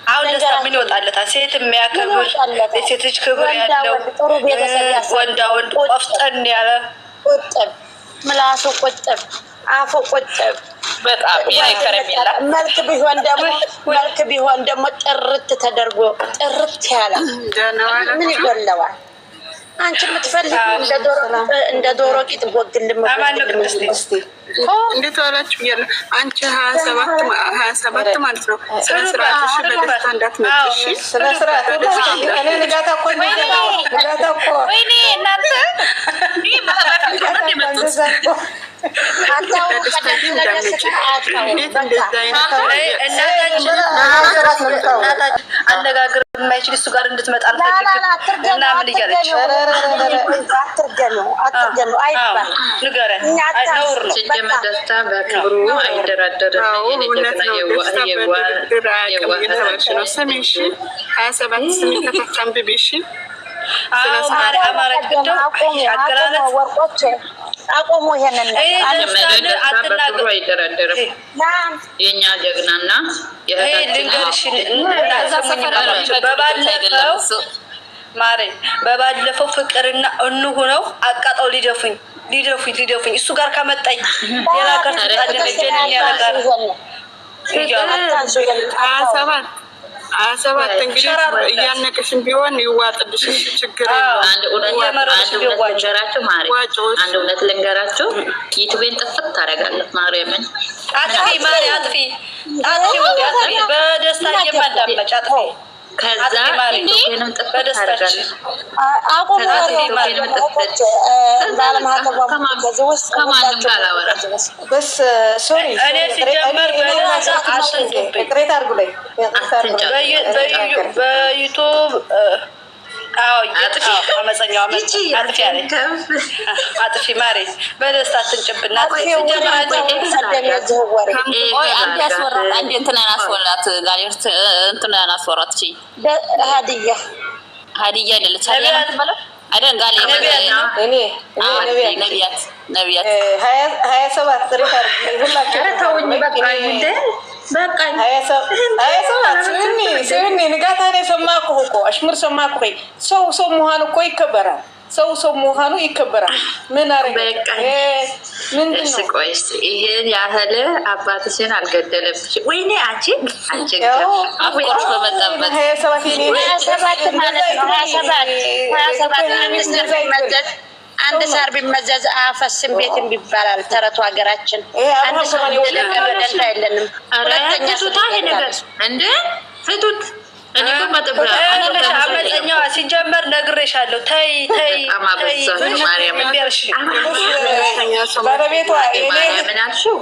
አሁን ደስታ ምን ይወጣለታል? ሴት የሚያከብር የሴት ልጅ ክብር ያለው ወንዳ ወንድ ቆፍጠን ያለ ቁጥብ ምላሱ ቁጥብ አፉ ቁጥብ በጣም ያይከረሚላ መልክ ቢሆን ደግሞ ጥርት ተደርጎ ጥርት ያለ ምን ይጎለዋል? አንቺ የምትፈልጊው እንደ ዶሮ ቂጥ ቦግልም እንዴት ዋላችሁ? አንቺ 27 ማለት ነው። ስነ ስርዓትሽ በደስታ እንዳትመጪ። ስነ ስርዓት እኔ ንጋታ እኮ ወይኔ እናንተ ይህ ማህበራዊ አነጋገር የማይችል እሱ ጋር እንድትመጣ እና ምን እያለች ደስታ በክብሩ አይደራደርም። 27 ስሚ ከፈታም ብቤሽ አቆሙ ይሄንን በክብሩ አይደራደርም። የኛ ጀግናና በባለፈው ፍቅርና እንሁ ነው አቃጣው ሊደፉኝ እሱ ጋር ከመጣኝ ሌላ ጋር ተጣደነጀን ያረጋል። 27 እንግዲህ እያነቀሽም ቢሆን ይዋጥልሽ። ችግር አንድ እውነት ልንገራችሁ ዩቲዩብን ጥፍት ታደርጋለህ። ማርያምን አጥፊ በደስታ የማዳመጭ አጥፊ ከዛ ዩቲዩብንም ጥፍት ታደርጋለህ። ከማንም ጋር አላወራም። በስ ሶሪ እኔ ሲጀመር በቅሬታ አድርጉልኝ በዩቱብ አጥፊ ማሬ በደስታ ትንጭብና ሀዲያ አይደለች አይደል? ጋሌ ነቢያት 27 ሪካርድ ሁላችሁ ተውኝ በቃ 27 ስኒ ንጋታ ነው ሰማኩ እኮ አሽሙር ሰማኩ። ሰው መሆኑ እኮ ይከበራል። ሰው መሆኑ ይከበራል። ምን አረገ? እሺ ቆይ ይሄን ያህል አባትሽን አልገደለብሽ ወይኔ አንቺ አፍቆሽ በመጣበት 27 ማለት ነው። 27 አንድ ሳር ቢመዘዝ አፈስም ቤትም ይባላል ተረቱ ሀገራችን። አንድ ሰው እንደደረደንታ የለንም። ሁለተኛ ሱታ ነገር እንዴ ፍቱት። እኔ እኮ አመፀኛዋ ሲጀመር ነግሬሻለሁ። ተይ ማርያም እንደርሽ ባለቤቷ እኔ ምን አልሽው?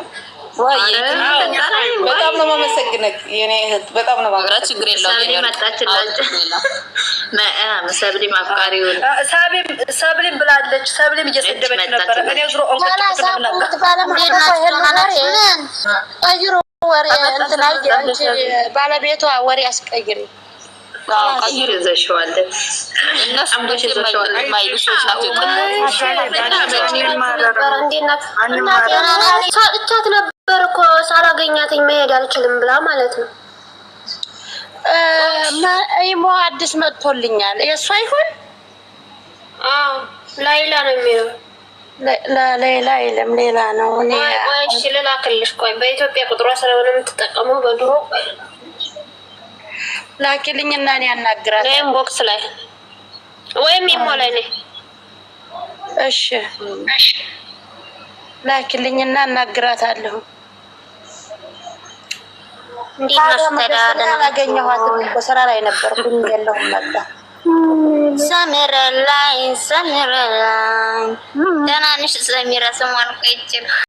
በጣም ነው የማመሰግነው የኔ እህት፣ በጣም ነው ማግራት። ችግር የለውም መጣችላችሁ ሰብሊም አፍቃሪውን ሰብሊም ብላለች። ሰብሊም እየሰደበች ነበር። እኔ ዝሮ ባለቤቷ ወሬ አስቀይሪ ቀይር ይዘሽዋል። እነሱም ይዘሽዋል ማይሉ ሰዎች ናቸው። እቻት ነበር እኮ ሳላገኛት መሄድ አልችልም ብላ ማለት ነው። ኢሞ አዲስ መጥቶልኛል። የእሷ ይሁን ላይላ ነው የሚለው ሌላ የለም ሌላ ነው። እሺ ልላክልሽ። ቆይ በኢትዮጵያ ቁጥሯ ስለሆነ የምትጠቀመው በድሮ ላኪልኝና እኔ አናግራታለሁ። ወይም ቦክስ ላይ ወይም ኢሞ ላይ ነኝ። እሺ ላኪልኝና አናግራታለሁ። አገኘኋት በስራ ላይ ነበርኩኝ የለሁም መጣ ሰሚራ ላይ ደህና ነሽ? ሰሚራ ስሟን ቆይቼ